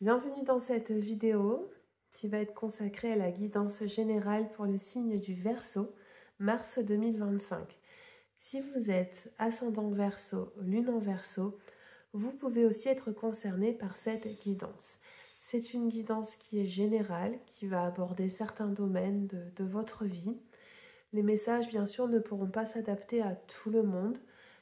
Bienvenue dans cette vidéo qui va être consacrée à la guidance générale pour le signe du Verseau, mars 2025. Si vous êtes ascendant Verseau, lune en Verseau, vous pouvez aussi être concerné par cette guidance. C'est une guidance qui est générale, qui va aborder certains domaines de votre vie. Les messages, bien sûr, ne pourront pas s'adapter à tout le monde.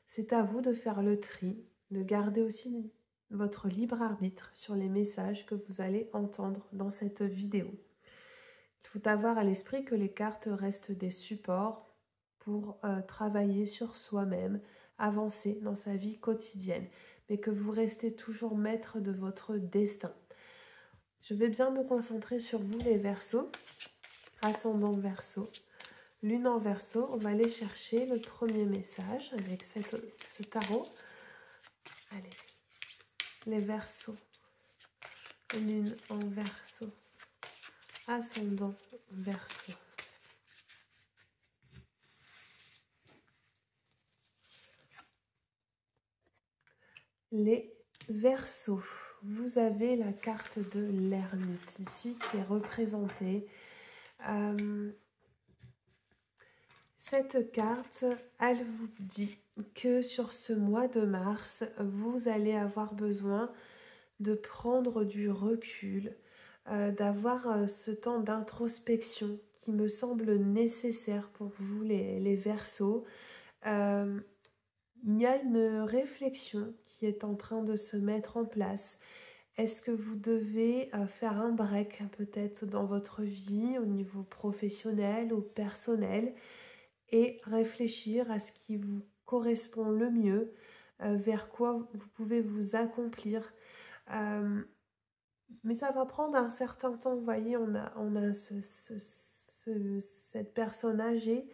C'est à vous de faire le tri, de garder aussi votre libre arbitre sur les messages que vous allez entendre dans cette vidéo. Il faut avoir à l'esprit que les cartes restent des supports pour travailler sur soi-même, avancer dans sa vie quotidienne, mais que vous restez toujours maître de votre destin. Je vais bien me concentrer sur vous les Verseaux, ascendant Verseau, lune en Verseau. On va aller chercher le premier message avec ce tarot. Allez, les Verseaux, lune en Verseau, ascendant Verseau. Les Verseaux, vous avez la carte de l'ermite ici qui est représentée. Cette carte, elle vous dit que sur ce mois de mars, vous allez avoir besoin de prendre du recul, d'avoir ce temps d'introspection qui me semble nécessaire pour vous les Verseaux. Il y a une réflexion qui est en train de se mettre en place. Est-ce que vous devez faire un break peut-être dans votre vie au niveau professionnel ou personnel et réfléchir à ce qui vous correspond le mieux, vers quoi vous pouvez vous accomplir. Mais ça va prendre un certain temps. Vous voyez, on a cette personne âgée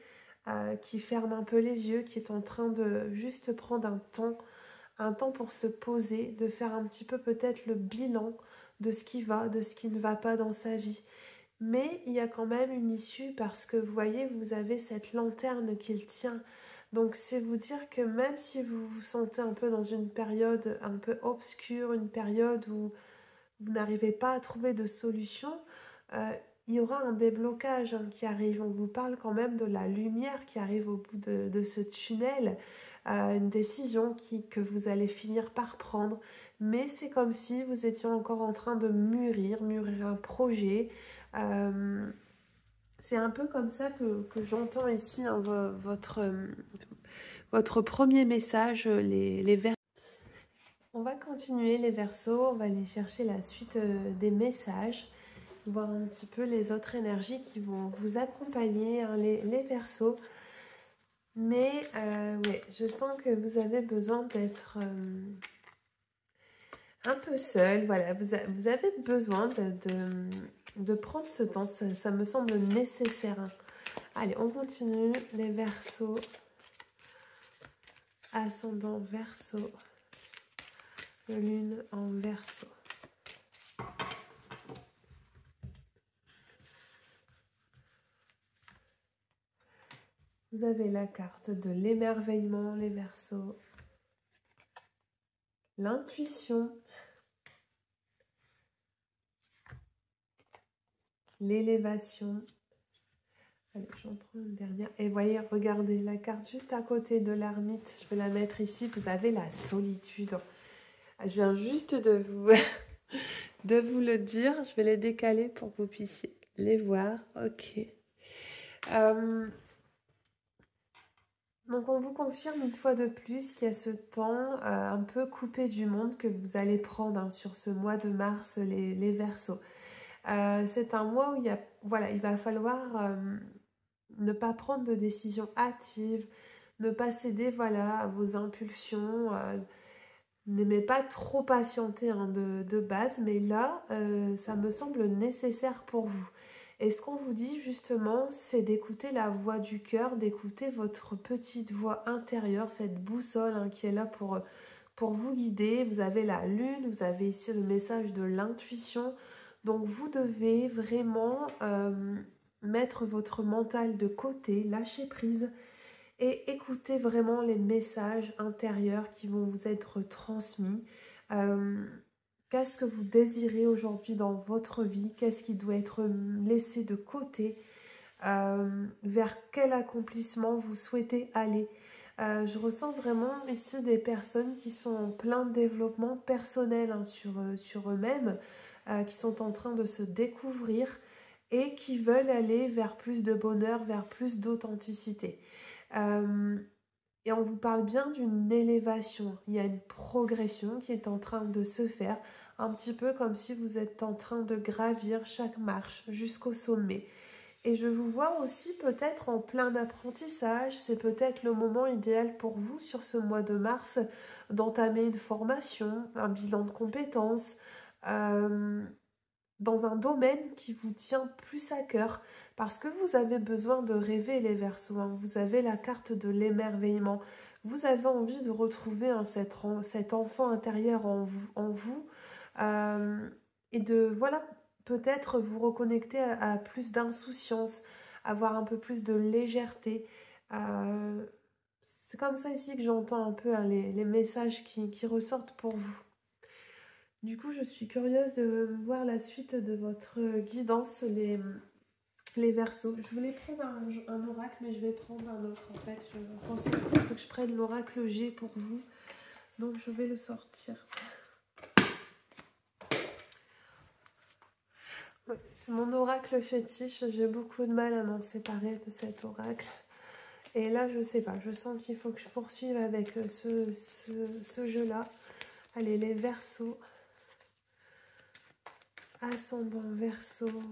qui ferme un peu les yeux, qui est en train de juste prendre un temps pour se poser, de faire un petit peu peut-être le bilan de ce qui va, de ce qui ne va pas dans sa vie. Mais il y a quand même une issue parce que vous voyez, vous avez cette lanterne qu'il tient. Donc c'est vous dire que même si vous vous sentez un peu dans une période un peu obscure, une période où vous n'arrivez pas à trouver de solution, il y aura un déblocage qui arrive. On vous parle quand même de la lumière qui arrive au bout de ce tunnel, une décision que vous allez finir par prendre. Mais c'est comme si vous étiez encore en train de mûrir un projet. C'est un peu comme ça que j'entends ici hein, votre premier message, les Verseaux. On va continuer les Verseaux, on va aller chercher la suite des messages, voir un petit peu les autres énergies qui vont vous accompagner, hein, les Verseaux. Mais ouais, je sens que vous avez besoin d'être un peu seul. Voilà, vous avez besoin de prendre ce temps, ça me semble nécessaire. Hein. Allez, on continue les Verseaux, ascendant Verseau, lune en Verseau. Vous avez la carte de l'émerveillement, les Verseaux, l'intuition, l'élévation. Allez, j'en prends une dernière. Et voyez, regardez la carte juste à côté de l'ermite. Je vais la mettre ici. Vous avez la solitude. Je viens juste de vous le dire. Je vais les décaler pour que vous puissiez les voir. Ok. Donc on vous confirme une fois de plus qu'il y a ce temps un peu coupé du monde que vous allez prendre hein, sur ce mois de mars, les Verseaux. C'est un mois où il va falloir ne pas prendre de décisions hâtives, ne pas céder à vos impulsions. N'aimez pas trop patienter hein, de base, mais là, ça me semble nécessaire pour vous. Et ce qu'on vous dit justement, c'est d'écouter la voix du cœur, d'écouter votre petite voix intérieure, cette boussole hein, qui est là pour vous guider. Vous avez la lune, vous avez ici le message de l'intuition. Donc vous devez vraiment mettre votre mental de côté, lâcher prise et écouter vraiment les messages intérieurs qui vont vous être transmis. Qu'est-ce que vous désirez aujourd'hui dans votre vie? Qu'est-ce qui doit être laissé de côté? Vers quel accomplissement vous souhaitez aller? Je ressens vraiment ici des personnes qui sont en plein développement personnel hein, sur eux-mêmes, qui sont en train de se découvrir et qui veulent aller vers plus de bonheur, vers plus d'authenticité. Et on vous parle bien d'une élévation, il y a une progression qui est en train de se faire, un petit peu comme si vous êtes en train de gravir chaque marche jusqu'au sommet. Et je vous vois aussi peut-être en plein apprentissage, c'est peut-être le moment idéal pour vous sur ce mois de mars d'entamer une formation, un bilan de compétences, dans un domaine qui vous tient plus à cœur, parce que vous avez besoin de rêver les Verseaux, hein. Vous avez la carte de l'émerveillement, vous avez envie de retrouver hein, cet enfant intérieur en vous et de, voilà, peut-être vous reconnecter à plus d'insouciance, avoir un peu plus de légèreté. C'est comme ça ici que j'entends un peu hein, les messages qui ressortent pour vous. Du coup, je suis curieuse de voir la suite de votre guidance, les Verseaux. Je voulais prendre un oracle, mais je vais prendre un autre en fait. Je pense qu'il faut que je prenne l'oracle G pour vous. Donc, je vais le sortir. Ouais, c'est mon oracle fétiche. J'ai beaucoup de mal à m'en séparer de cet oracle. Et là, je sais pas. Je sens qu'il faut que je poursuive avec ce jeu-là. Allez, les Verseaux. Ascendant Verseau,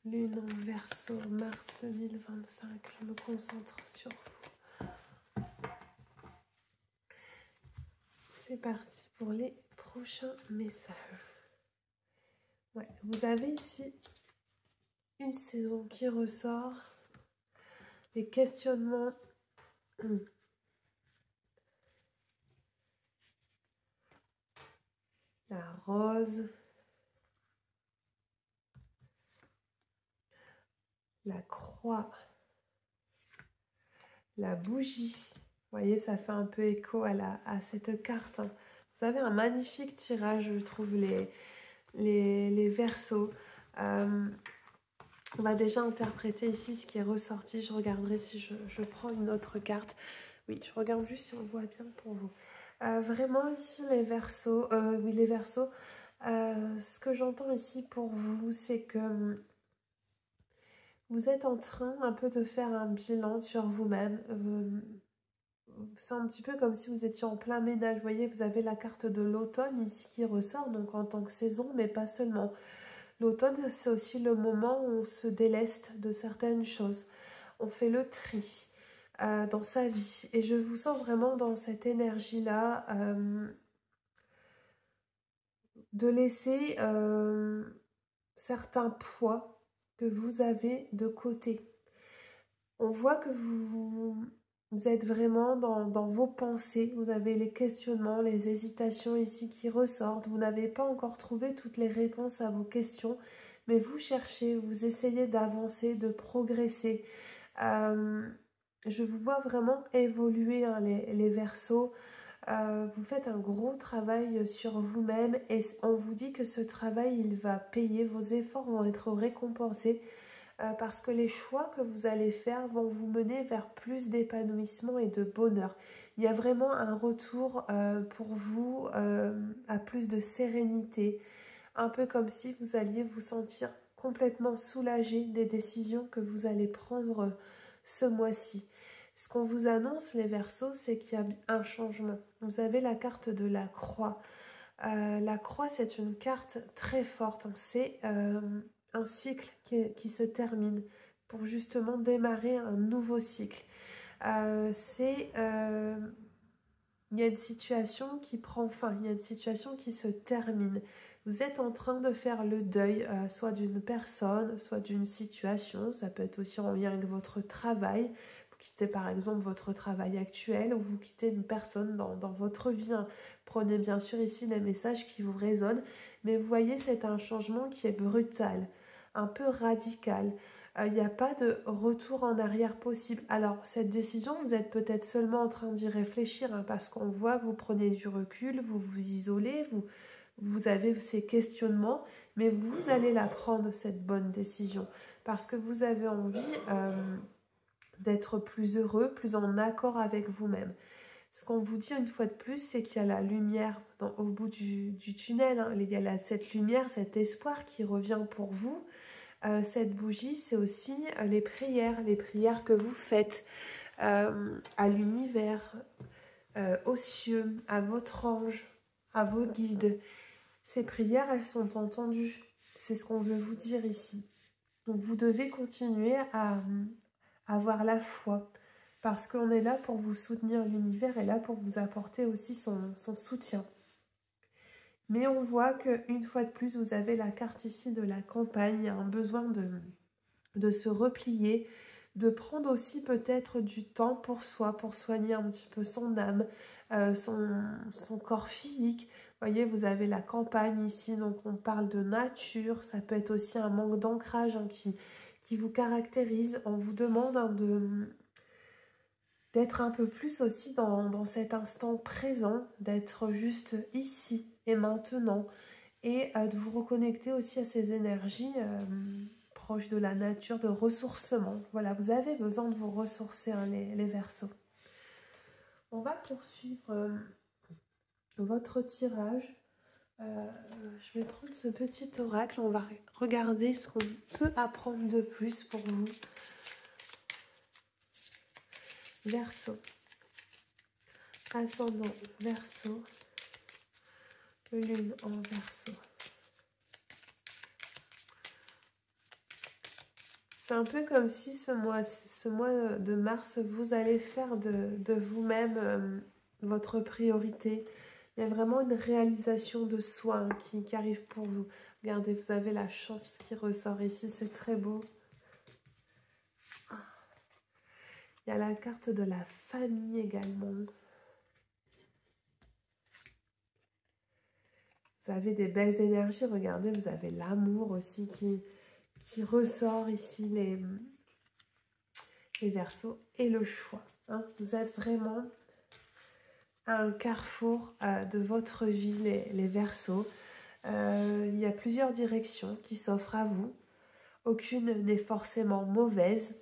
Lune en Verseau, mars 2025. Je me concentre sur vous. C'est parti pour les prochains messages. Ouais, vous avez ici une saison qui ressort, des questionnements. La rose. La croix, la bougie. Vous voyez, ça fait un peu écho à cette carte. Vous avez un magnifique tirage, je trouve, les Verseaux. On va déjà interpréter ici ce qui est ressorti. Je regarderai si je prends une autre carte. Oui, je regarde juste si on voit bien pour vous. Vraiment ici, les Verseaux. Oui, les Verseaux. Ce que j'entends ici pour vous, c'est que vous êtes en train un peu de faire un bilan sur vous-même. C'est un petit peu comme si vous étiez en plein ménage. Vous voyez, vous avez la carte de l'automne ici qui ressort, donc en tant que saison, mais pas seulement. L'automne, c'est aussi le moment où on se déleste de certaines choses. On fait le tri dans sa vie. Et je vous sens vraiment dans cette énergie-là de laisser certains poids que vous avez de côté. On voit que vous êtes vraiment dans vos pensées, vous avez les questionnements, les hésitations ici qui ressortent. Vous n'avez pas encore trouvé toutes les réponses à vos questions, mais vous cherchez, vous essayez d'avancer, de progresser. Je vous vois vraiment évoluer hein, les Verseaux. Vous faites un gros travail sur vous-même et on vous dit que ce travail, il va payer, vos efforts vont être récompensés. Parce que les choix que vous allez faire vont vous mener vers plus d'épanouissement et de bonheur. Il y a vraiment un retour pour vous à plus de sérénité, un peu comme si vous alliez vous sentir complètement soulagé des décisions que vous allez prendre ce mois-ci. Ce qu'on vous annonce, les Verseaux, c'est qu'il y a un changement. Vous avez la carte de la croix. La croix, c'est une carte très forte. Hein. C'est un cycle qui se termine pour justement démarrer un nouveau cycle. Il y a une situation qui prend fin, il y a une situation qui se termine. Vous êtes en train de faire le deuil, soit d'une personne, soit d'une situation. Ça peut être aussi en lien avec votre travail. Vous quittez par exemple votre travail actuel ou vous quittez une personne dans votre vie. Hein. Prenez bien sûr ici les messages qui vous résonnent. Mais vous voyez, c'est un changement qui est brutal, un peu radical. Il n'y a pas de retour en arrière possible. Alors, cette décision, vous êtes peut-être seulement en train d'y réfléchir, hein, parce qu'on voit que vous prenez du recul, vous vous isolez, vous avez ces questionnements, mais vous allez la prendre, cette bonne décision, parce que vous avez envie d'être plus heureux, plus en accord avec vous-même. Ce qu'on vous dit une fois de plus, c'est qu'il y a la lumière au bout du tunnel, hein. Il y a cette lumière, cet espoir qui revient pour vous. Cette bougie, c'est aussi les prières que vous faites à l'univers, aux cieux, à votre ange, à vos guides. Ces prières, elles sont entendues. C'est ce qu'on veut vous dire ici. Donc vous devez continuer à avoir la foi, parce qu'on est là pour vous soutenir, l'univers est là pour vous apporter aussi son soutien. Mais on voit qu'une fois de plus, vous avez la carte ici de la campagne, il y a un besoin de se replier, de prendre aussi peut-être du temps pour soi, pour soigner un petit peu son âme, son corps physique. Vous voyez, vous avez la campagne ici, donc on parle de nature, ça peut être aussi un manque d'ancrage hein, qui vous caractérise. On vous demande hein, d'être un peu plus aussi dans cet instant présent, d'être juste ici et maintenant, et de vous reconnecter aussi à ces énergies proches de la nature, de ressourcement. Voilà, vous avez besoin de vous ressourcer, hein, les Verseaux. On va poursuivre votre tirage. Je vais prendre ce petit oracle, on va regarder ce qu'on peut apprendre de plus pour vous. Verseau, ascendant Verseau, lune en Verseau. C'est un peu comme si ce mois de mars, vous allez faire de vous-même votre priorité. Il y a vraiment une réalisation de soi hein, qui arrive pour vous. Regardez, vous avez la chance qui ressort ici, c'est très beau. Il y a la carte de la famille également. Vous avez des belles énergies, regardez, vous avez l'amour aussi qui ressort ici, les Verseaux, et le choix. Hein. Vous êtes vraiment à un carrefour de votre vie, les Verseaux. Il y a plusieurs directions qui s'offrent à vous. Aucune n'est forcément mauvaise.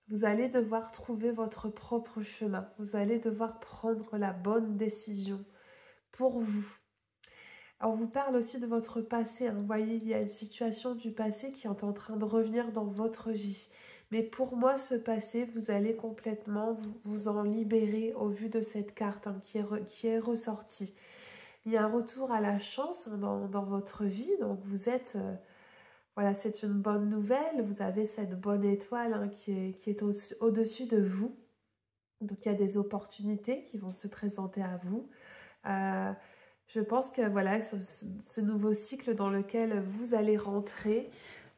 Vous allez devoir trouver votre propre chemin. Vous allez devoir prendre la bonne décision pour vous. On vous parle aussi de votre passé. Hein. Vous voyez, il y a une situation du passé qui est en train de revenir dans votre vie. Mais pour moi, ce passé, vous allez complètement vous en libérer au vu de cette carte hein, qui est ressortie. Il y a un retour à la chance hein, dans votre vie. Donc, vous êtes... voilà, c'est une bonne nouvelle. Vous avez cette bonne étoile hein, qui est au-dessus de vous. Donc, il y a des opportunités qui vont se présenter à vous. Je pense que voilà, ce nouveau cycle dans lequel vous allez rentrer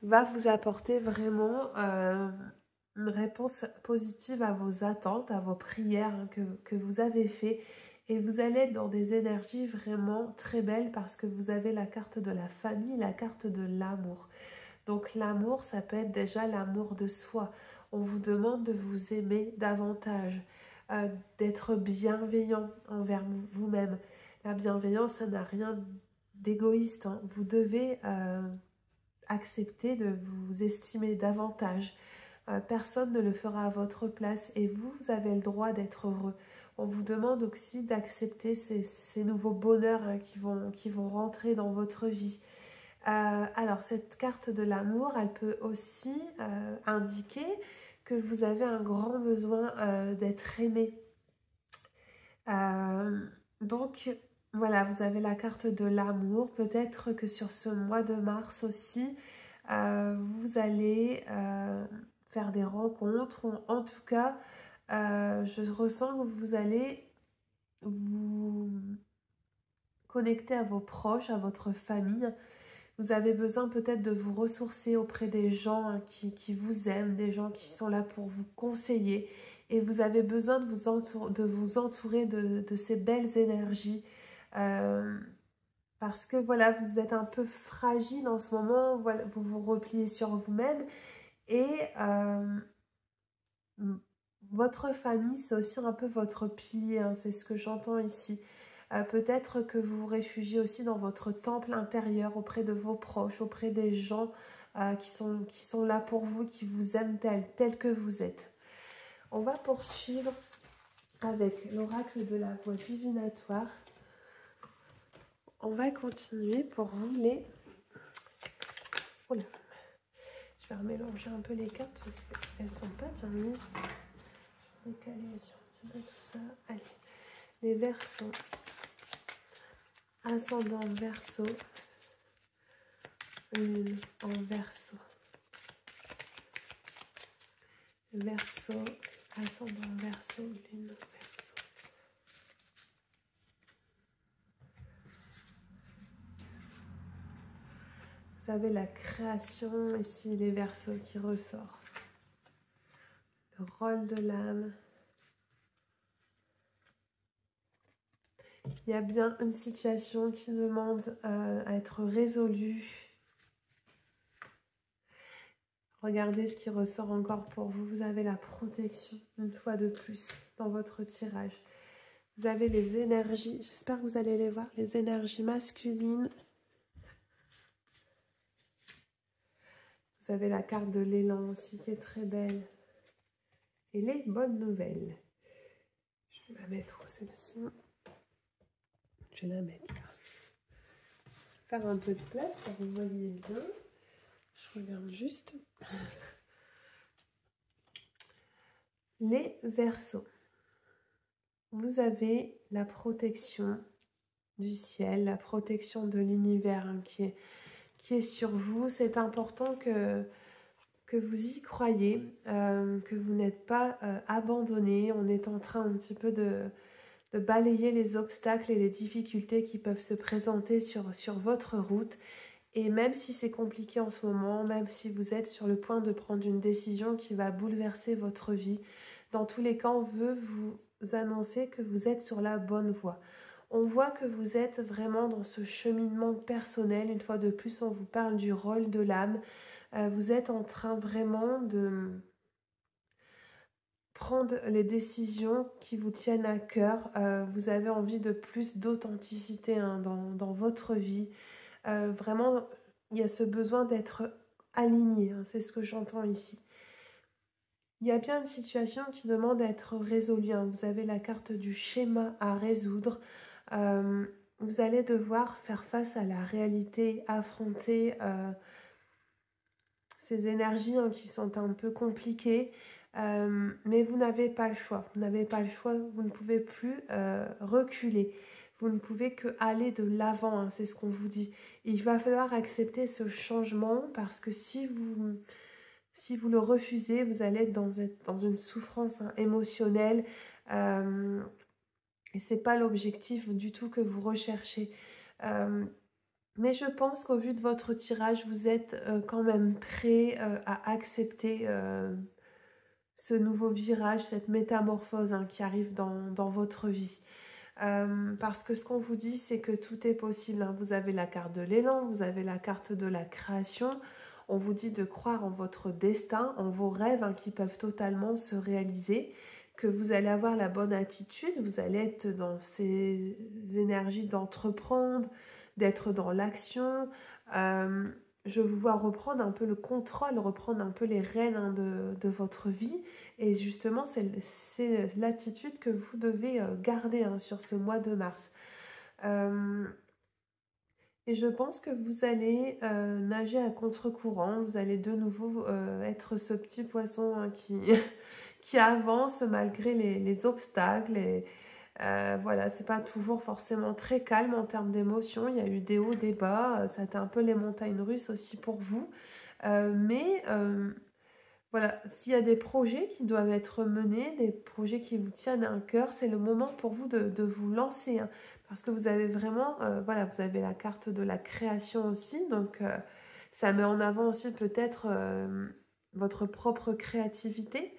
va vous apporter vraiment une réponse positive à vos attentes, à vos prières hein, que vous avez fait. Et vous allez être dans des énergies vraiment très belles parce que vous avez la carte de la famille, la carte de l'amour. Donc l'amour, ça peut être déjà l'amour de soi. On vous demande de vous aimer davantage, d'être bienveillant envers vous-même. La bienveillance, ça n'a rien d'égoïste. Hein. Vous devez accepter de vous estimer davantage. Personne ne le fera à votre place et vous avez le droit d'être heureux. On vous demande aussi d'accepter ces nouveaux bonheurs hein, qui vont rentrer dans votre vie. Alors, cette carte de l'amour, elle peut aussi indiquer que vous avez un grand besoin d'être aimé. Donc, voilà, vous avez la carte de l'amour. Peut-être que sur ce mois de mars aussi, vous allez faire des rencontres. Ou en tout cas, je ressens que vous allez vous connecter à vos proches, à votre famille. Vous avez besoin peut-être de vous ressourcer auprès des gens hein, qui vous aiment, des gens qui sont là pour vous conseiller. Et vous avez besoin de vous entourer de ces belles énergies. Parce que voilà, vous êtes un peu fragile en ce moment, voilà, vous vous repliez sur vous-même. Et votre famille, c'est aussi un peu votre pilier, hein, c'est ce que j'entends ici. Peut-être que vous vous réfugiez aussi dans votre temple intérieur, auprès de vos proches, auprès des gens qui sont là pour vous, qui vous aiment tel que vous êtes. On va poursuivre avec l'oracle de la voix divinatoire. On va continuer pour vous les... Oula. Je vais remélanger un peu les cartes parce qu'elles ne sont pas bien mises. Je vais décaler aussi un petit peu tout ça. Allez, les Verseaux. Ascendant Verseau. Lune en Verseau. Verseau. Ascendant Verseau. Lune en Verseau. Vous avez la création ici, les Verseaux qui ressort. Le rôle de l'âme. Il y a bien une situation qui demande à être résolue. Regardez ce qui ressort encore pour vous. Vous avez la protection, une fois de plus, dans votre tirage. Vous avez les énergies, j'espère que vous allez les voir, les énergies masculines. Vous avez la carte de l'élan aussi qui est très belle. Et les bonnes nouvelles. Je vais la mettre où celle-ci? Je vais la mettre là. Faire un peu de place pour que vous voyez bien. Je regarde juste. Les Verseaux. Vous avez la protection du ciel, la protection de l'univers hein, qui est sur vous. C'est important que vous y croyez, que vous n'êtes pas abandonné. On est en train un petit peu de balayer les obstacles et les difficultés qui peuvent se présenter sur votre route. Et même si c'est compliqué en ce moment, même si vous êtes sur le point de prendre une décision qui va bouleverser votre vie, dans tous les cas, on veut vous annoncer que vous êtes sur la bonne voie. On voit que vous êtes vraiment dans ce cheminement personnel. Une fois de plus, on vous parle du rôle de l'âme. Vous êtes en train vraiment de prendre les décisions qui vous tiennent à cœur. Vous avez envie de plus d'authenticité hein, dans votre vie. Vraiment, il y a ce besoin d'être aligné, hein, c'est ce que j'entends ici. Il y a bien une situation qui demande à être résolue. Hein. Vous avez la carte du schéma à résoudre. Vous allez devoir faire face à la réalité, affronter ces énergies hein, qui sont un peu compliquées. Mais vous n'avez pas le choix. Vous n'avez pas le choix, vous ne pouvez plus reculer. Vous ne pouvez que aller de l'avant, hein, c'est ce qu'on vous dit. Il va falloir accepter ce changement parce que si vous le refusez, vous allez être dans une souffrance hein, émotionnelle et ce n'est pas l'objectif du tout que vous recherchez. Mais je pense qu'au vu de votre tirage, vous êtes quand même prêt à accepter ce nouveau virage, cette métamorphose hein, qui arrive dans votre vie. Parce que ce qu'on vous dit, c'est que tout est possible. Hein. Vous avez la carte de l'élan, vous avez la carte de la création. On vous dit de croire en votre destin, en vos rêves hein, qui peuvent totalement se réaliser, que vous allez avoir la bonne attitude, vous allez être dans ces énergies d'entreprendre, d'être dans l'action. Je vous vois reprendre un peu le contrôle, reprendre un peu les rênes hein, de votre vie. Et justement, c'est l'attitude que vous devez garder hein, sur ce mois de mars. Et je pense que vous allez nager à contre-courant. Vous allez de nouveau être ce petit poisson hein, qui avance malgré les obstacles. Et voilà, c'est pas toujours forcément très calme en termes d'émotions. Il y a eu des hauts, des bas. Ça a été un peu les montagnes russes aussi pour vous. Mais voilà, s'il y a des projets qui doivent être menés, des projets qui vous tiennent à cœur, c'est le moment pour vous de vous lancer. Hein, parce que vous avez vraiment, voilà, vous avez la carte de la création aussi. Donc, ça met en avant aussi peut-être votre propre créativité.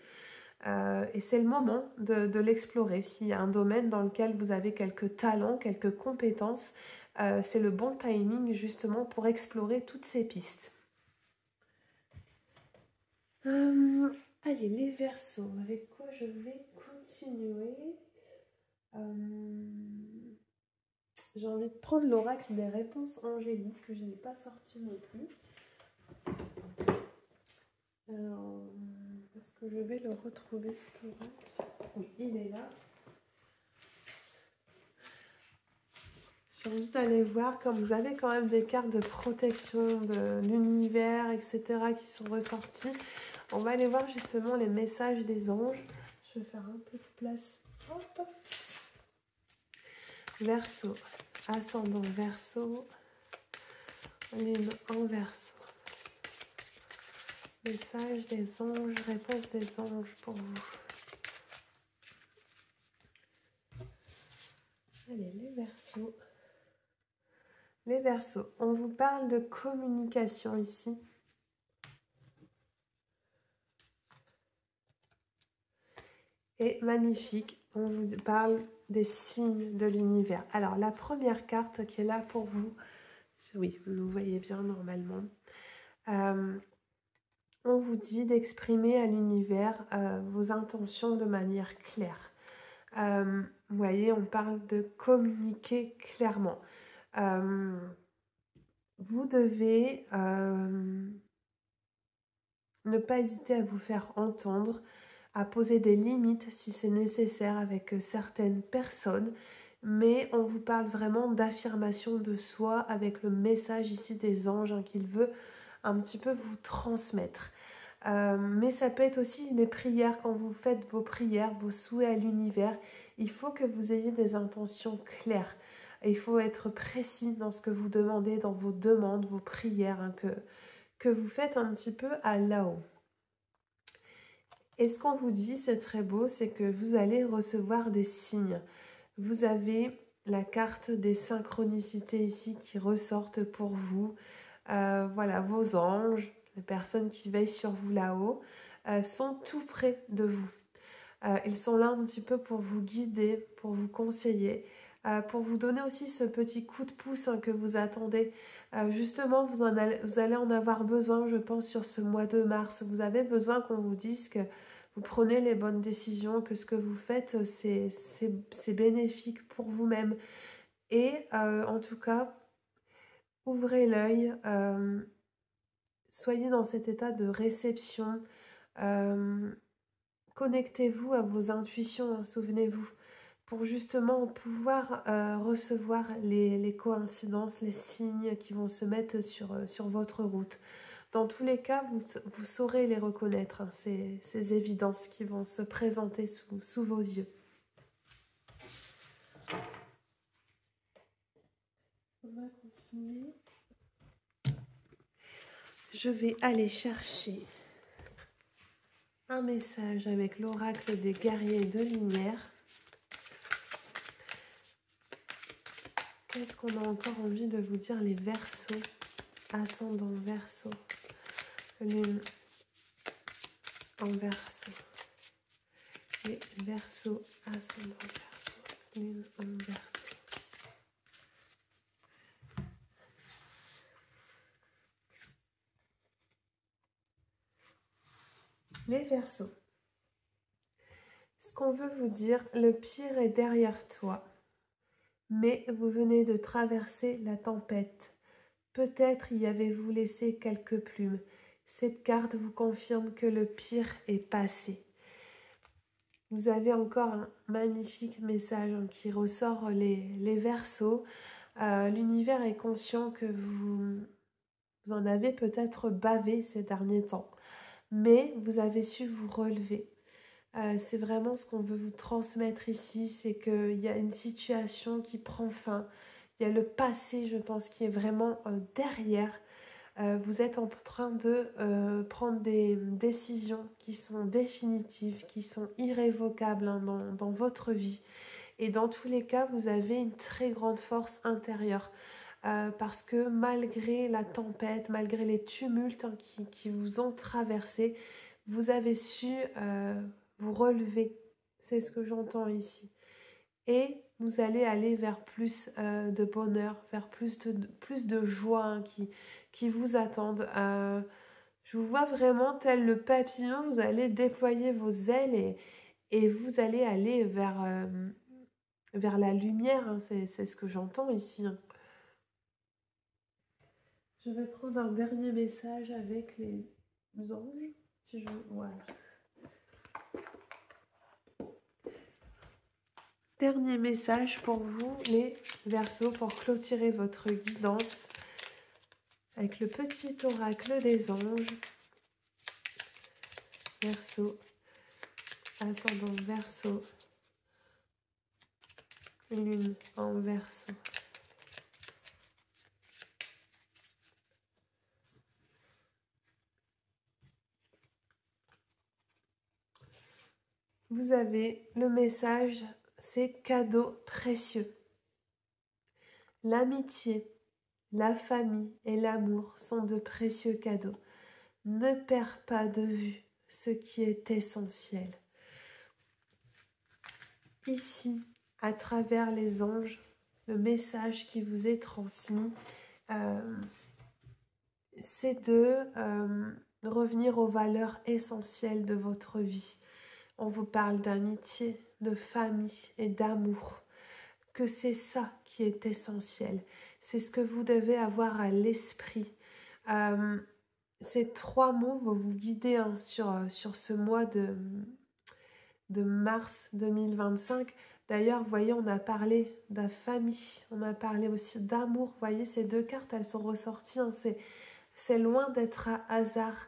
Et c'est le moment de l'explorer. S'il y a un domaine dans lequel vous avez quelques talents, quelques compétences, c'est le bon timing justement pour explorer toutes ces pistes. Allez, les Verseaux, avec quoi je vais continuer J'ai envie de prendre l'oracle des réponses angéliques que je n'ai pas sorti non plus. Alors, est-ce que je vais le retrouver cet oracle? Oui, il est là. J'ai envie d'aller voir, comme vous avez quand même des cartes de protection de l'univers, etc. qui sont ressorties. On va aller voir justement les messages des anges. Je vais faire un peu de place. Hop. Verseau, ascendant Verseau, lune en Verseau. Message des anges, réponse des anges pour vous. Allez, les Verseaux. Les Verseaux, on vous parle de communication ici. Et magnifique, on vous parle des signes de l'univers. Alors, la première carte qui est là pour vous, oui, vous nous voyez bien normalement. On vous dit d'exprimer à l'univers vos intentions de manière claire. Vous voyez, on parle de communiquer clairement. Vous devez ne pas hésiter à vous faire entendre, à poser des limites si c'est nécessaire avec certaines personnes, mais on vous parle vraiment d'affirmation de soi avec le message ici des anges qu'il veut un petit peu vous transmettre. Mais ça peut être aussi les prières, quand vous faites vos prières, vos souhaits à l'univers, il faut que vous ayez des intentions claires. Il faut être précis dans ce que vous demandez, dans vos demandes, vos prières, que vous faites un petit peu à là-haut. Et ce qu'on vous dit, c'est très beau, c'est que vous allez recevoir des signes. Vous avez la carte des synchronicités ici qui ressortent pour vous. Voilà, vos anges, les personnes qui veillent sur vous là-haut, sont tout près de vous. Ils sont là un petit peu pour vous guider, pour vous conseiller, pour vous donner aussi ce petit coup de pouce que vous attendez. Justement, vous allez en avoir besoin, je pense, sur ce mois de mars. Vous avez besoin qu'on vous dise que vous prenez les bonnes décisions, que ce que vous faites, c'est bénéfique pour vous-même. Et en tout cas, ouvrez l'œil, soyez dans cet état de réception. Connectez-vous à vos intuitions, souvenez-vous, pour justement pouvoir recevoir les coïncidences, les signes qui vont se mettre sur votre route. Dans tous les cas, vous saurez les reconnaître, ces évidences qui vont se présenter sous vos yeux. On va continuer. Je vais aller chercher un message avec l'oracle des guerriers de lumière. Qu'est-ce qu'on a encore envie de vous dire, les Verseaux, ascendant Verseau, lune en Verseau, les Verseaux, ascendant Verseau, lune en Verseau. Les Verseaux, ce qu'on veut vous dire, le pire est derrière toi, mais vous venez de traverser la tempête. Peut-être y avez-vous laissé quelques plumes. Cette carte vous confirme que le pire est passé. Vous avez encore un magnifique message qui ressort les Verseaux. L'univers est conscient que vous en avez peut-être bavé ces derniers temps, mais vous avez su vous relever. C'est vraiment ce qu'on veut vous transmettre ici, c'est qu'il y a une situation qui prend fin. Il y a le passé, je pense, qui est vraiment derrière. Vous êtes en train de prendre des décisions qui sont définitives, qui sont irrévocables dans votre vie. Et dans tous les cas, vous avez une très grande force intérieure. Parce que malgré la tempête, malgré les tumultes qui vous ont traversé, vous avez su vous relever. C'est ce que j'entends ici. Et vous allez aller vers plus de bonheur, vers plus de joie qui vous attendent. Je vous vois vraiment tel le papillon, vous allez déployer vos ailes et vous allez aller vers la lumière, hein, c'est ce que j'entends ici. Hein. Je vais prendre un dernier message avec les anges, si je... Voilà. Dernier message pour vous, les Verseaux, pour clôturer votre guidance avec le petit oracle des anges. Verseau, ascendant Verseau, lune en Verseau. Vous avez le message, c'est cadeau précieux. L'amitié, la famille et l'amour sont de précieux cadeaux. Ne perds pas de vue ce qui est essentiel. Ici, à travers les anges, le message qui vous est transmis, c'est de revenir aux valeurs essentielles de votre vie. On vous parle d'amitié, de famille et d'amour. Que c'est ça qui est essentiel. C'est ce que vous devez avoir à l'esprit. Ces 3 mots vont vous guider hein, sur ce mois de mars 2025. D'ailleurs, vous voyez, on a parlé de la famille, on a parlé aussi d'amour. Vous voyez, ces 2 cartes, elles sont ressorties. Hein, c'est loin d'être un hasard.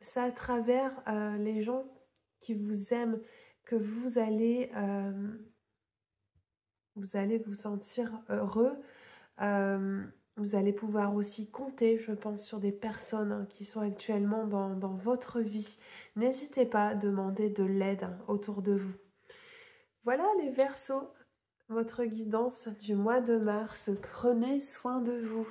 C'est à travers les gens qui vous aiment que vous allez vous sentir heureux. Vous allez pouvoir aussi compter, je pense, sur des personnes hein, qui sont actuellement dans votre vie. N'hésitez pas à demander de l'aide hein, autour de vous. Voilà les Verseaux, votre guidance du mois de mars. Prenez soin de vous.